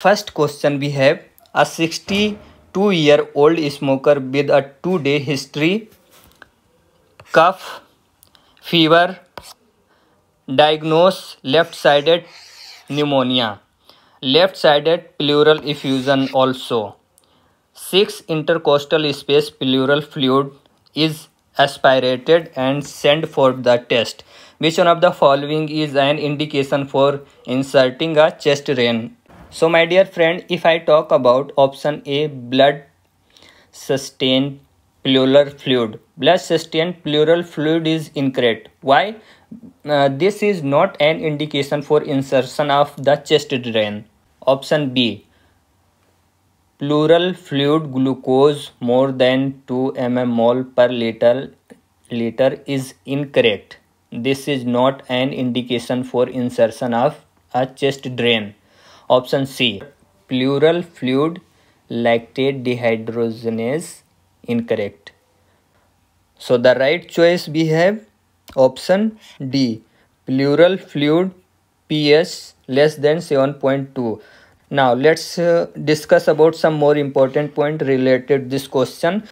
First question we have a 62-year-old smoker with a 2-day history, cough, fever, diagnose left-sided pneumonia, left-sided pleural effusion also. 6 intercostal space pleural fluid is aspirated and sent for the test. Which one of the following is an indication for inserting a chest drain? So my dear friend, if I talk about option A, blood sustained pleural fluid. Blood sustained pleural fluid is incorrect. Why? This is not an indication for insertion of the chest drain. Option B, pleural fluid glucose more than 2 mmol per liter is incorrect. This is not an indication for insertion of a chest drain. Option C, pleural fluid lactate dehydrogenase, incorrect. So the right choice we have option D, pleural fluid pH less than 7.2. Now let's discuss about some more important point related to this question.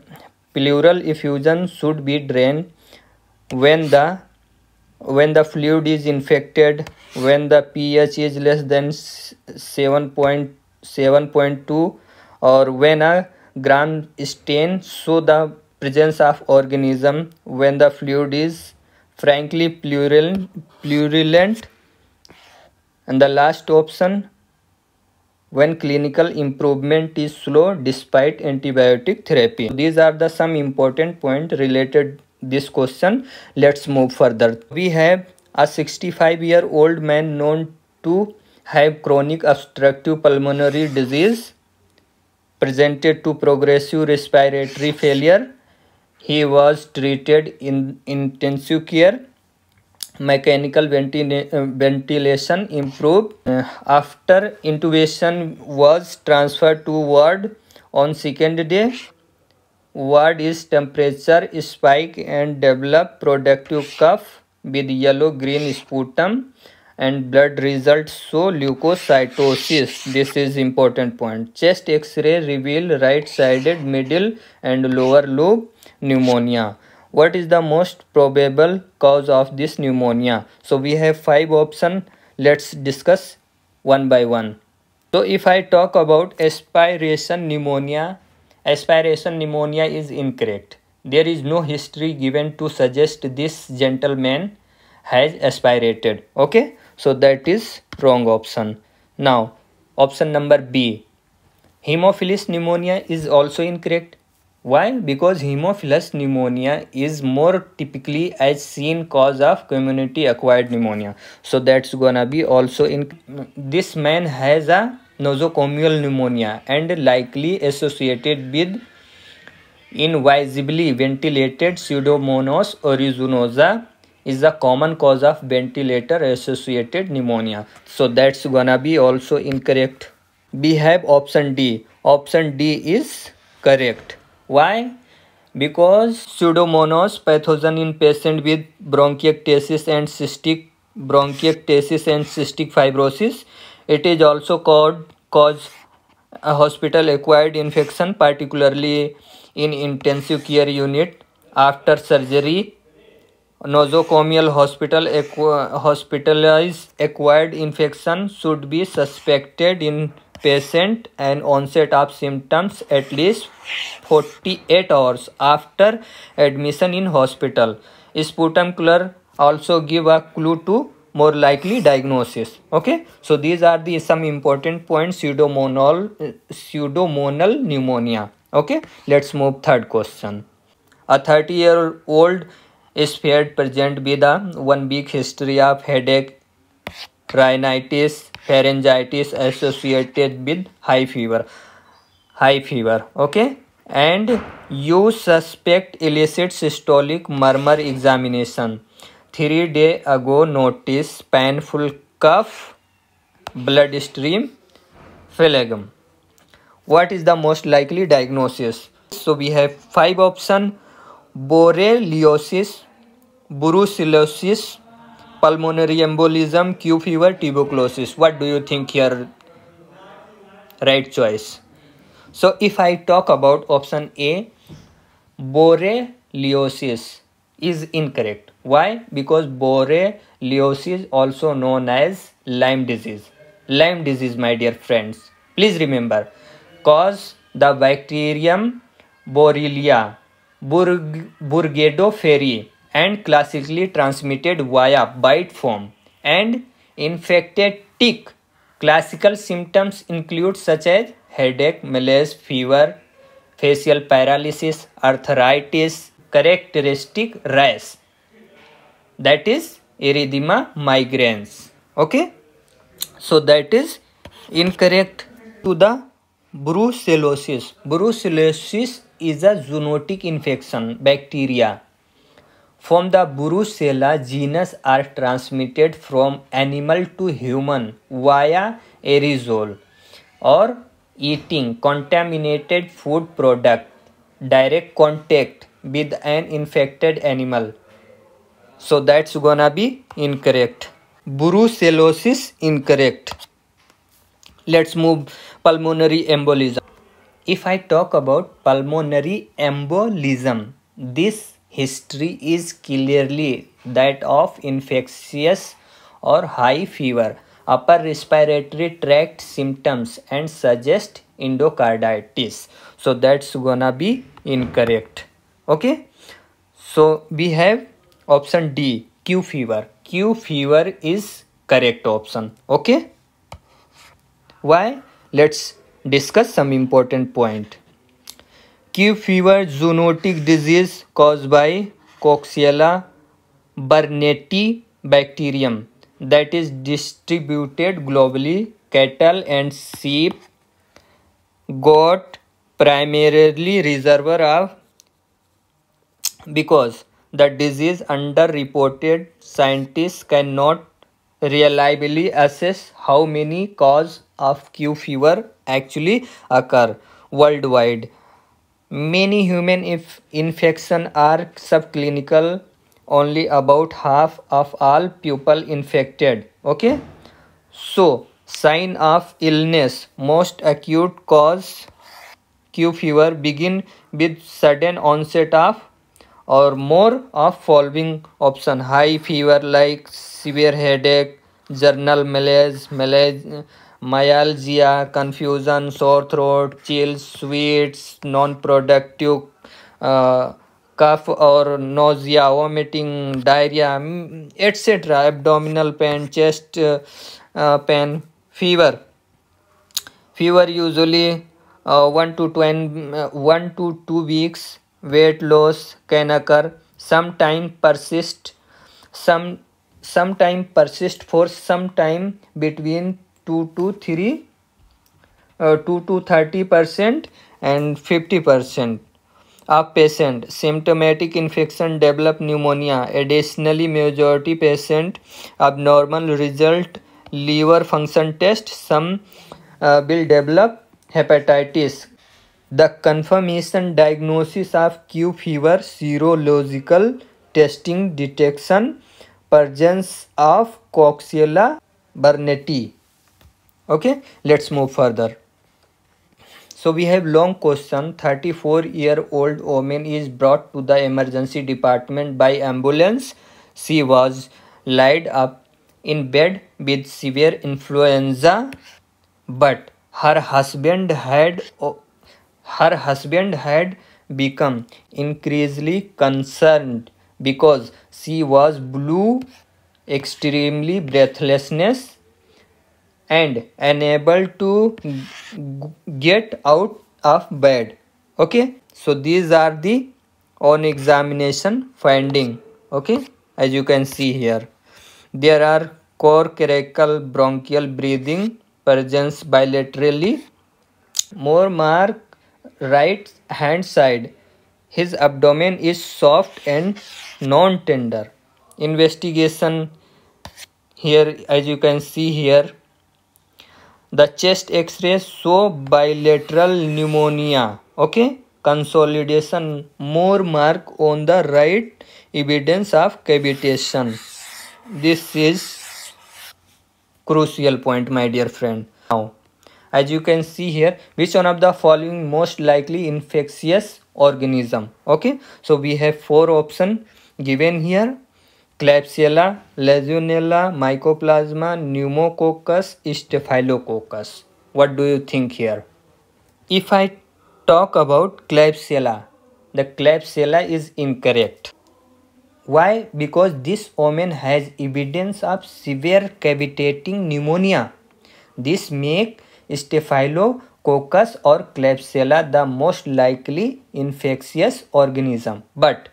Pleural effusion should be drained when the fluid is infected, when the pH is less than 7.2, or when a gram stain show the presence of organism, when the fluid is frankly purulent, and the last option, when clinical improvement is slow despite antibiotic therapy. These are the some important points related this question. Let's move further. We have a 65-year-old man known to have chronic obstructive pulmonary disease, presented to progressive respiratory failure. He was treated in intensive care. Mechanical ventilation improved. After intubation was transferred to ward on second day. Ward is temperature spike and develop productive cough with yellow-green sputum and blood results show leukocytosis. This is important point. Chest X-ray reveal right-sided middle and lower lobe pneumonia. What is the most probable cause of this pneumonia? So we have 5 options. Let's discuss one by one. So if I talk about aspiration pneumonia is incorrect. There is no history given to suggest this gentleman has aspirated. Okay, so that is wrong option. Now option number B, Haemophilus pneumonia is also incorrect. Why? Because Haemophilus pneumonia is more typically as seen cause of community acquired pneumonia. So that's gonna be also in. This man has a nosocomial pneumonia and likely associated with invisibly ventilated Pseudomonas aeruginosa is a common cause of ventilator associated pneumonia. So that's gonna be also incorrect. We have option D. Option D is correct. Why? Because Pseudomonas pathogen in patient with bronchiectasis and cystic fibrosis. It is also cause a hospital acquired infection, particularly in intensive care unit after surgery. Nosocomial hospitalized acquired infection should be suspected in patient and onset of symptoms at least 48 hours after admission in hospital. Sputum color also give a clue to more likely diagnosis. Okay, so these are the some important points. Pseudomonal pneumonia. Okay, let's move third question. A 30-year-old is feared present with a 1 week history of headache, rhinitis, pharyngitis associated with high fever. Okay, and you suspect illicit systolic murmur examination. 3 days ago notice painful cough, blood stream, phlegm. What is the most likely diagnosis? So we have 5 options: borreliosis, brucellosis, pulmonary embolism, Q fever, tuberculosis. What do you think here? right choice. So if I talk about option A, borreliosis is incorrect. Why? Because borreliosis also known as Lyme disease. Lyme disease, my dear friends, please remember, cause the bacterium Borrelia burgdorferi and classically transmitted via bite form and infected tick. Classical symptoms include such as headache, malaise, fever, facial paralysis, arthritis, characteristic rash, that is erythema migrans. Okay, so that is incorrect. To the brucellosis. Brucellosis is a zoonotic infection bacteria from the Brucella genus are transmitted from animal to human via aerosol or eating contaminated food product, direct contact with an infected animal. So that's gonna be incorrect. Brucellosis incorrect. Let's move pulmonary embolism. If I talk about pulmonary embolism, this history is clearly that of infectious or high fever, upper respiratory tract symptoms and suggest endocarditis. So that's gonna be incorrect. Okay. So we have option D, Q fever. Q fever is correct option. Okay. Why? Let's discuss some important point. Q fever, zoonotic disease caused by Coxiella burnetii bacterium that is distributed globally. Cattle and sheep, goat primarily reservoir of because the disease underreported. Scientists cannot reliably assess how many causes of Q fever actually occur worldwide. Many human infections are subclinical, only about half of all people infected. Okay, so sign of illness, most acute cause Q fever begin with sudden onset of or more of following option: high fever like severe headache, journal myalgia, confusion, sore throat, chills, sweats, non-productive uh, cough or nausea, vomiting, diarrhea, etc., abdominal pain, chest pain, fever. Fever usually 1 to 2 weeks. Weight loss can occur. Some sometime persist for some time between 2 to 3 2 to 30% and 50% of patient symptomatic infection develop pneumonia. Additionally, majority patient abnormal result liver function test. Some will develop hepatitis. The confirmation diagnosis of Q fever, serological testing detection presence of Coxiella burnetii. Okay, let's move further. So we have long question. 34-year-old woman is brought to the emergency department by ambulance. She was laid up in bed with severe influenza, but her husband had become increasingly concerned because she was blue, extremely breathlessness, and unable to get out of bed. Okay, so these are the on examination finding. Okay, as you can see here, there are coracoid bronchial breathing presence bilaterally. More mark right hand side. His abdomen is soft and non-tender. Investigation here, as you can see here, the chest x-ray show bilateral pneumonia. Okay, consolidation, more mark on the right, evidence of cavitation. This is crucial point, my dear friend. Now as you can see here, which one of the following most likely infectious organism? Okay, so we have 4 options given here: Klebsiella, Legionella, Mycoplasma, Pneumococcus, Staphylococcus. What do you think here? If I talk about Klebsiella, the Klebsiella is incorrect. Why? Because this omen has evidence of severe cavitating pneumonia. This makes Staphylococcus or Klebsiella the most likely infectious organism. But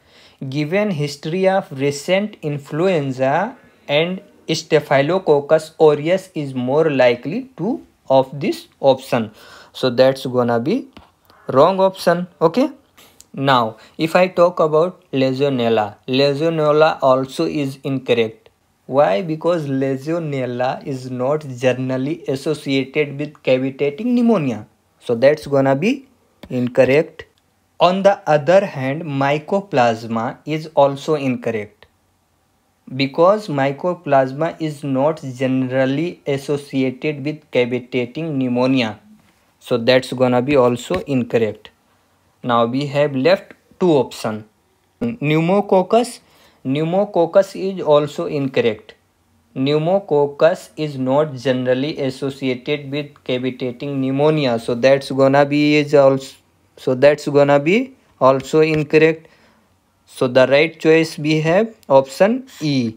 given history of recent influenza and Staphylococcus aureus is more likely to of this option. So that's gonna be wrong option. Okay. Now, if I talk about Legionella, Legionella also is incorrect. Why? Because Legionella is not generally associated with cavitating pneumonia. So that's gonna be incorrect. On the other hand, Mycoplasma is also incorrect, because Mycoplasma is not generally associated with cavitating pneumonia. So that's gonna be also incorrect. Now we have left 2 options. Pneumococcus. Pneumococcus is also incorrect. Pneumococcus is not generally associated with cavitating pneumonia. So that's gonna be also incorrect. So the right choice we have option E,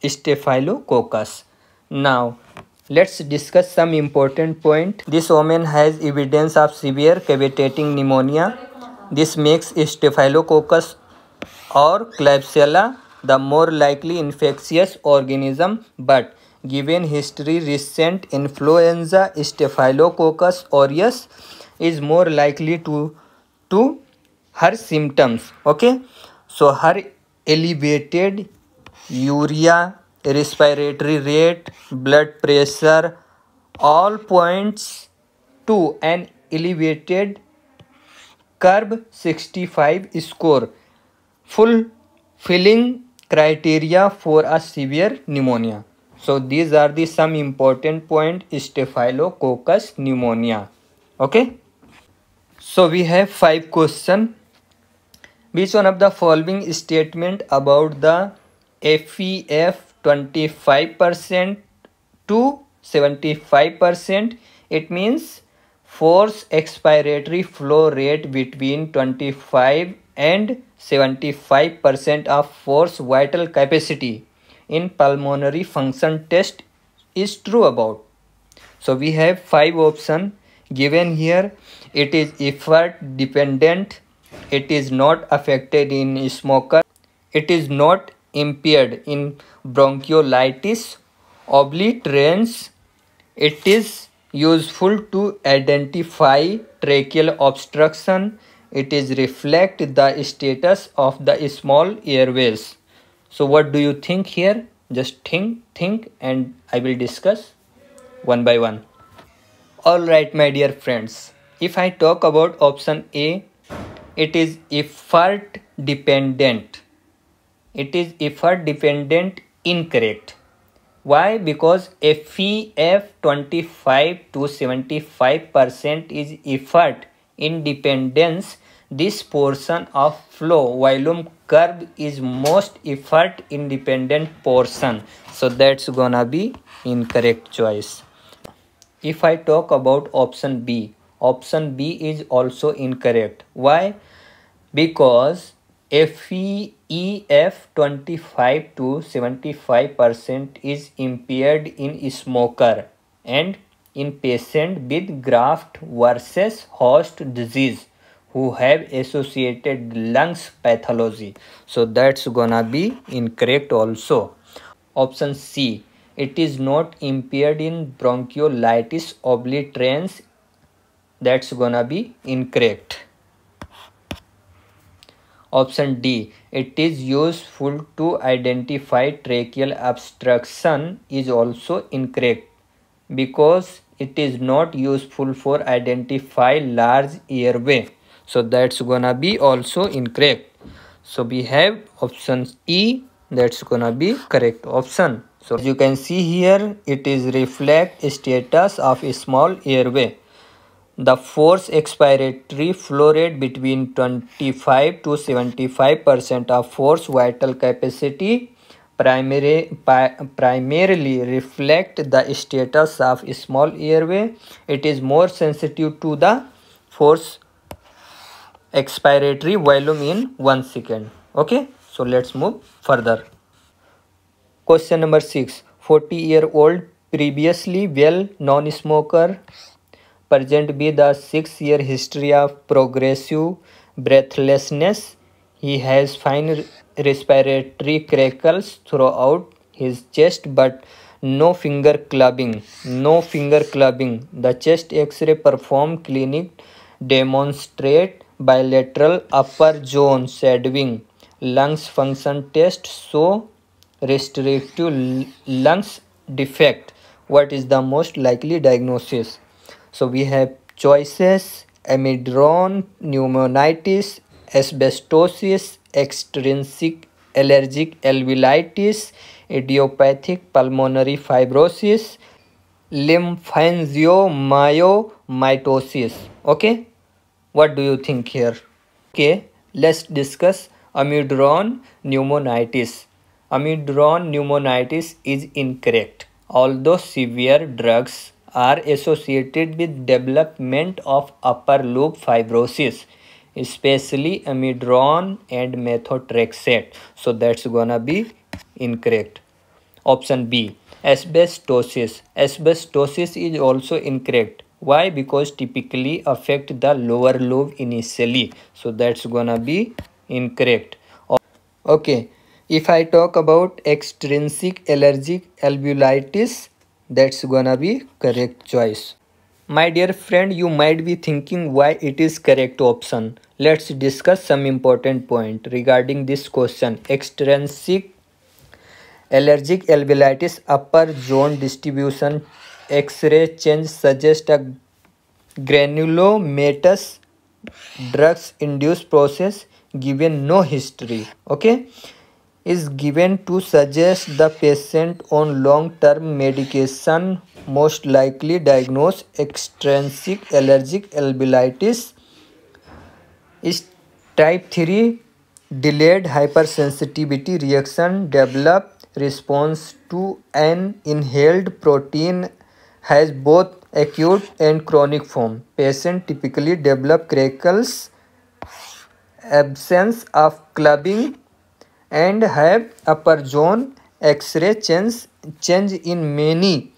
Staphylococcus. Now let's discuss some important point. This omen has evidence of severe cavitating pneumonia. This makes Staphylococcus or Klebsiella the more likely infectious organism, but given history recent influenza, Staphylococcus aureus is more likely to her symptoms. Okay, so her elevated urea, respiratory rate, blood pressure, all points to an elevated curb 65 score, fulfilling criteria for a severe pneumonia. So these are the some important point Staphylococcus pneumonia. Okay, so we have 5 questions. Which one of the following statement about the FEF 25% to 75%? It means force expiratory flow rate between 25 and 75% of force vital capacity in pulmonary function test is true about. So we have 5 options given here. It is effort dependent, it is not affected in smoker, it is not impaired in bronchiolitis obliterans, it is useful to identify tracheal obstruction, it is reflect the status of the small airways. So what do you think here? Just think and I will discuss one by one. Alright my dear friends, if I talk about option A, it is effort dependent. It is effort dependent incorrect. Why? Because FEF 25 to 75% is effort independence. This portion of flow volume curve is most effort independent portion. So that's gonna be incorrect choice. If I talk about option B is also incorrect. Why? Because FEF 25 to 75% is impaired in smoker and in patient with graft versus host disease who have associated lungs pathology. So that's gonna be incorrect also. Option C, it is not impaired in bronchiolitis obliterans. That's gonna be incorrect. Option D, it is useful to identify tracheal obstruction is also incorrect because it is not useful for identify large airway. So that's gonna be also incorrect. So we have option E, that's gonna be correct option. So as you can see here, it is reflect status of a small airway. The force expiratory flow rate between 25 to 75% of force vital capacity primarily reflect the status of small airway. It is more sensitive to the force expiratory volume in 1 second. Okay, so let's move further. Question number 6. 40-year-old previously well non-smoker, present with a 6-year history of progressive breathlessness. He has fine respiratory crackles throughout his chest but no finger clubbing. No finger clubbing. The chest X-ray performed clinic demonstrate bilateral upper zone shadowing. Lungs function test show restrictive lungs defect. What is the most likely diagnosis? So we have choices: amidron pneumonitis, asbestosis, extrinsic allergic alveolitis, idiopathic pulmonary fibrosis, lymphangiomyomatosis. Okay, what do you think here? Okay, let's discuss amidron pneumonitis. Amidron pneumonitis is incorrect. Although severe drugs are associated with development of upper lobe fibrosis, especially amidron and methotrexate. So that's gonna be incorrect. Option B, asbestosis. Asbestosis is also incorrect. Why? Because typically affect the lower lobe initially. So that's gonna be incorrect. Okay, if I talk about extrinsic allergic alveolitis, that's gonna be correct choice. My dear friend, you might be thinking why it is correct option. Let's discuss some important point regarding this question. Extrinsic allergic alveolitis upper zone distribution X-ray change suggests a granulomatous drugs induced process given no history. Okay, is given to suggest the patient on long-term medication most likely diagnosed extrinsic allergic alveolitis is type 3 delayed hypersensitivity reaction developed response to an inhaled protein, has both acute and chronic form. Patient typically develop crackles, absence of clubbing, and have upper zone X-ray change in many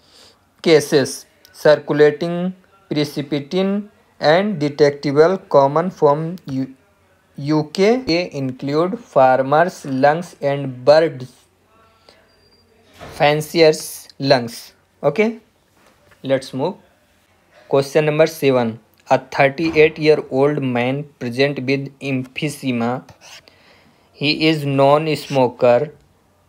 cases. Circulating precipitin and detectable common from UK include farmers' lungs and birds' fanciers' lungs. Okay, let's move. Question number 7. A 38-year-old man present with emphysema. He is non-smoker,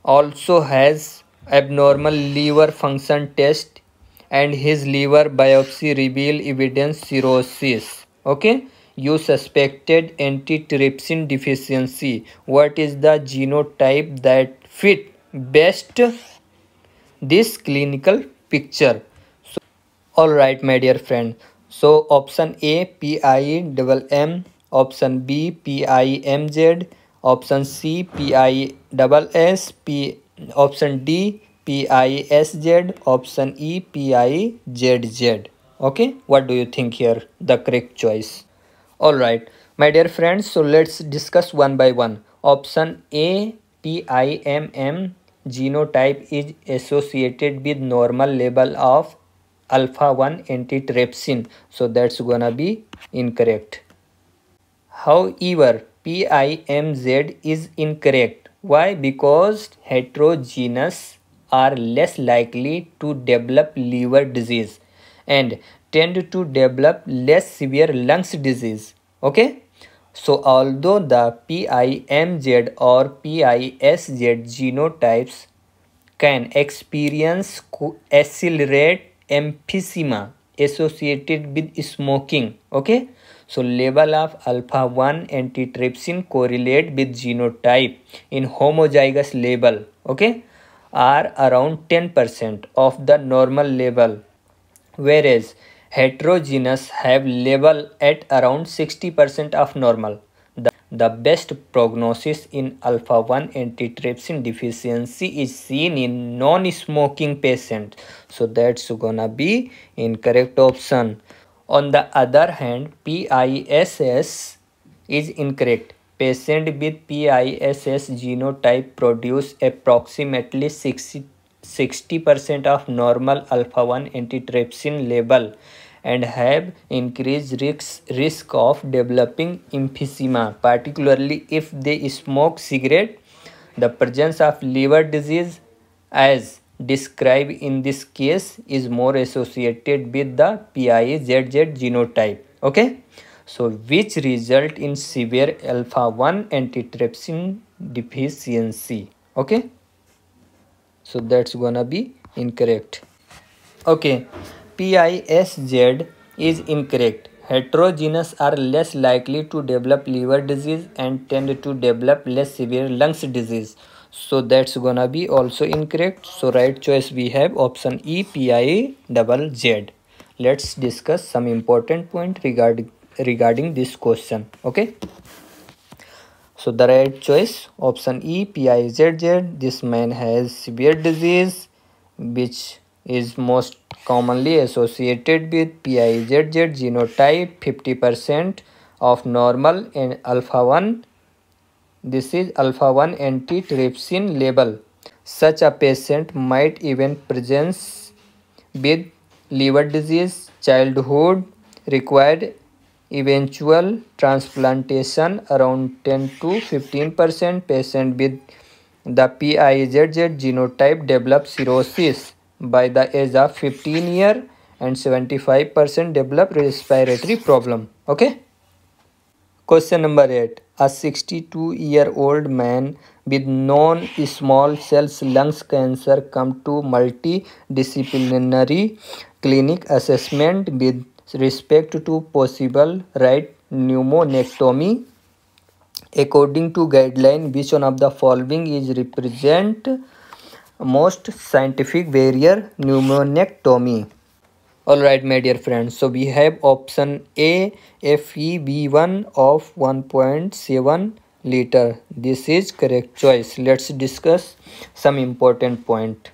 also has abnormal liver function test, and his liver biopsy reveal evidence cirrhosis. Okay, you suspected antitrypsin deficiency. What is the genotype that fit best this clinical picture? So, all right, my dear friend. So option A PIMM, option B PIMZ, option C PISS, option D PISZ, option E PIZZ. Okay, what do you think here? The correct choice. All right, my dear friends. So let's discuss one by one. Option A PIMM genotype is associated with normal level of alpha 1 antitrypsin. So that's gonna be incorrect. However, PIMZ is incorrect. Why? Because heterogeneous are less likely to develop liver disease and tend to develop less severe lungs disease. Okay? So although the PIMZ or PISZ genotypes can experience accelerate emphysema associated with smoking. Okay, so level of alpha 1 antitrypsin correlate with genotype in homozygous level. Okay, are around 10% of the normal level, whereas heterogeneous have level at around 60% of normal. The best prognosis in alpha-1 antitrypsin deficiency is seen in non-smoking patients. So that's gonna be incorrect option. On the other hand, PISS is incorrect. Patient with PISS genotype produce approximately 60% of normal alpha-1 antitrypsin level and have increased risk of developing emphysema, particularly if they smoke cigarette. The presence of liver disease, as described in this case, is more associated with the PiZZ genotype. Okay, so which result in severe alpha-1 antitrypsin deficiency. Okay, so that's gonna be incorrect. Okay, PISZ is incorrect. Heterogeneous are less likely to develop liver disease and tend to develop less severe lungs disease. So that's gonna be also incorrect. So right choice we have option E, PIZZ. Let's discuss some important point regarding this question. Okay. So the right choice option E, PIZZ. This man has severe disease which is most commonly associated with PIZZ genotype, 50% of normal and alpha-1. This is alpha-1 antitrypsin level. Such a patient might even present with liver disease, childhood, required eventual transplantation. Around 10 to 15% patient with the PIZZ genotype develop cirrhosis by the age of 15 years and 75% develop respiratory problem. Okay. Question number 8. A 62-year-old man with non-small cell lungs cancer come to multidisciplinary clinic assessment with respect to possible right pneumonectomy. According to guideline, which one of the following is represent most scientific barrier pneumonectomy? Alright, my dear friends, so we have option A, FEV1 of 1.7 liter. This is correct choice. Let's discuss some important point.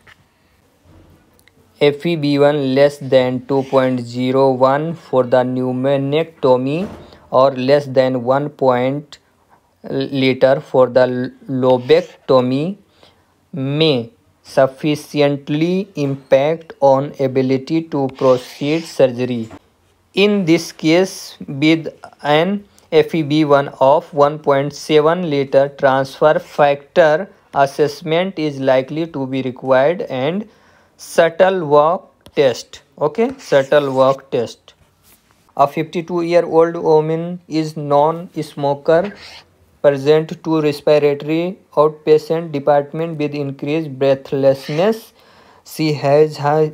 FEV1 less than 2.01 for the pneumonectomy or less than 1 liter for the lobectomy may sufficiently impact on ability to proceed surgery. In this case, with an FEV1 of 1.7 liter, transfer factor assessment is likely to be required and shuttle walk test. Okay, shuttle walk test. A 52-year-old woman is non-smoker, present to respiratory outpatient department with increased breathlessness. She has a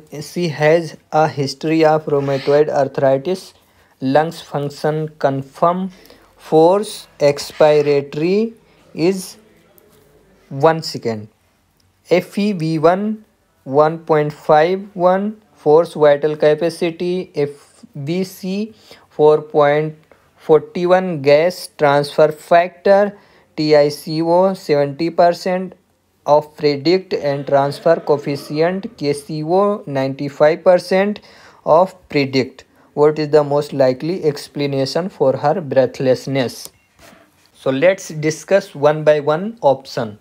history of rheumatoid arthritis. Lungs function confirmed. Force expiratory is 1 second. FEV1 1.51. Force vital capacity FVC 4.41. Gas transfer factor TICO 70% of predict and transfer coefficient KCO 95% of predict. What is the most likely explanation for her breathlessness? So let's discuss one by one option.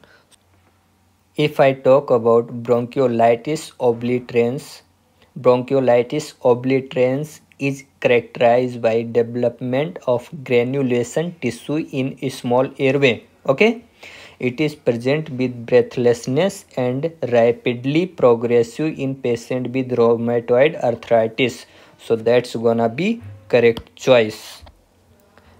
If I talk about bronchiolitis obliterans, bronchiolitis obliterans is characterized by development of granulation tissue in small airway. Okay, it is present with breathlessness and rapidly progressive in patient with rheumatoid arthritis. So that's gonna be correct choice.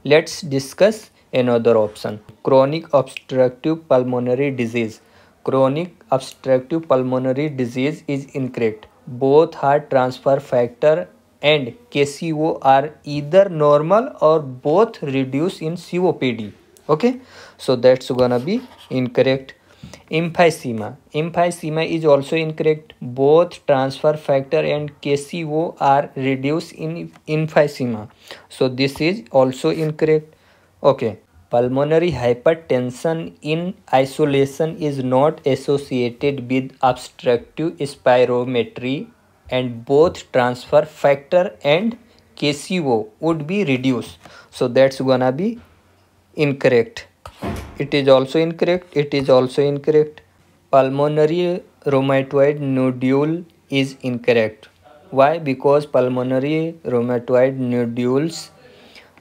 Let's discuss another option. Chronic obstructive pulmonary disease. Chronic obstructive pulmonary disease is incorrect. Both heart transfer factor and KCO are either normal or both reduced in COPD. Okay, so that's gonna be incorrect. Emphysema is also incorrect. Both transfer factor and KCO are reduced in emphysema. So this is also incorrect. Okay. Pulmonary hypertension in isolation is not associated with obstructive spirometry, and both transfer factor and KCO would be reduced. So that's gonna be incorrect. It is also incorrect. It is also incorrect. Pulmonary rheumatoid nodule is incorrect. Why? Because pulmonary rheumatoid nodules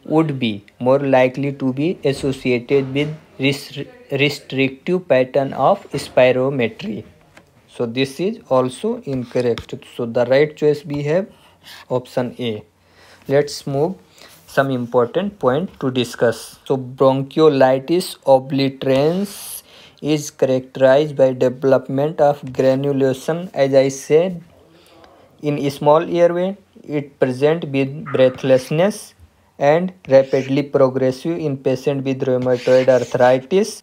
would be more likely to be associated with restrictive pattern of spirometry. So this is also incorrect. So the right choice we have option A. Let's move some important point to discuss. So bronchiolitis obliterans is characterized by development of granulation, as I said, in a small airway. It present with breathlessness and rapidly progressive in patient with rheumatoid arthritis.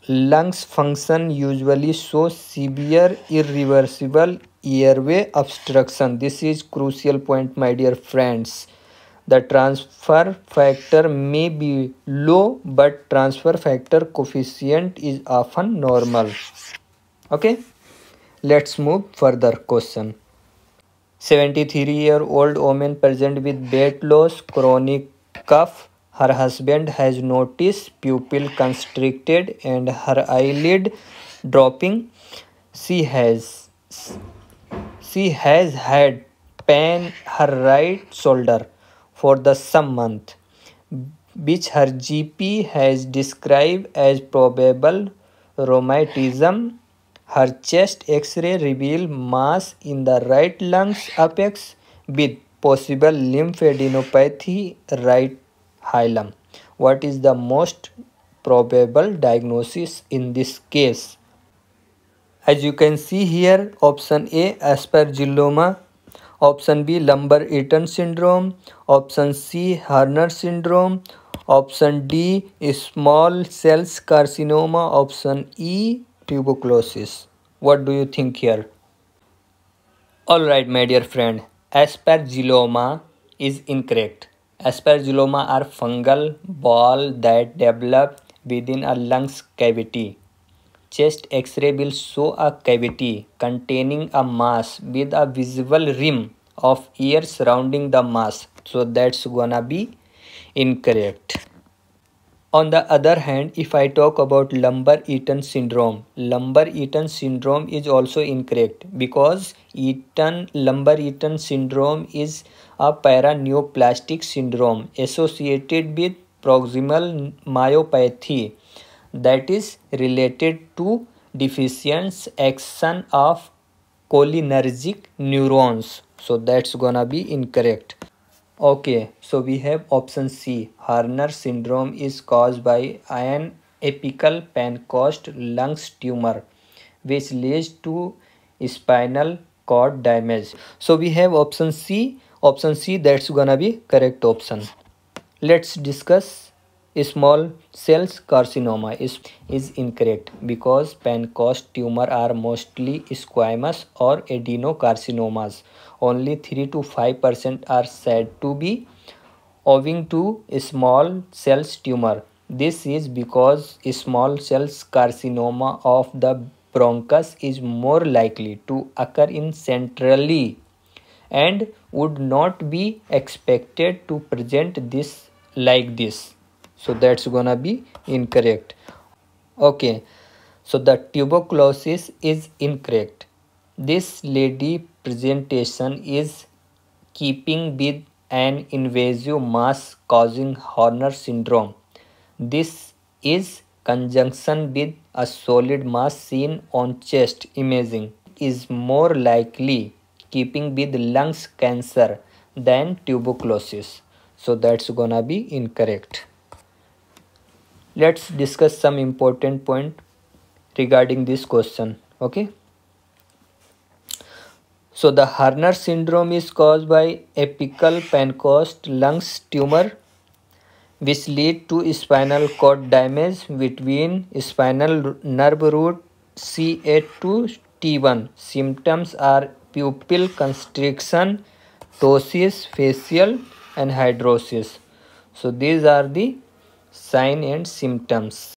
Lungs function usually show severe irreversible airway obstruction. This is crucial point, my dear friends. The transfer factor may be low, but transfer factor coefficient is often normal. Okay, let's move further question. 73-year-old woman present with weight loss, chronic cough. Her husband has noticed pupil constricted and her eyelid dropping. She has had pain her right shoulder for the some month, which her GP has described as probable rheumatism. Her chest X-ray revealed mass in the right lungs apex with possible lymphadenopathy right hilum. What is the most probable diagnosis in this case? As you can see here, option A, aspergilloma, option B, Lumbar-Eaton syndrome, option C, Horner syndrome, option D, small cells carcinoma, option E, tuberculosis. What do you think here? Alright, my dear friend, aspergilloma is incorrect. Aspergilloma are fungal ball that develop within a lungs cavity. Chest X-ray will show a cavity containing a mass with a visible rim of air surrounding the mass. So that's gonna be incorrect. On the other hand, if I talk about Lumbar-Eaton syndrome is also incorrect because Lumbar-Eaton syndrome is a paraneoplastic syndrome associated with proximal myopathy that is related to deficient action of cholinergic neurons. So that's gonna be incorrect. Okay, so we have option C. Horner syndrome is caused by an apical Pancoast lungs tumor which leads to spinal cord damage. So we have option C. Option C, that's gonna be correct option. Let's discuss small cells carcinoma is incorrect because Pancoast tumor are mostly squamous or adenocarcinomas. Only 3 to 5% are said to be owing to small cells tumor. This is because small cells carcinoma of the bronchus is more likely to occur in centrally and would not be expected to present this like this. So that's gonna be incorrect. Okay, so the tuberculosis is incorrect. This lady presentation is keeping with an invasive mass causing Horner syndrome. This is conjunction with a solid mass seen on chest imaging is more likely keeping with lungs cancer than tuberculosis. So that's gonna be incorrect. Let's discuss some important point regarding this question. Okay. So the Horner syndrome is caused by apical Pancoast lungs tumor which lead to spinal cord damage between spinal nerve root CA2T1. Symptoms are pupil constriction, ptosis, facial and hydrosis. So these are the sign and symptoms.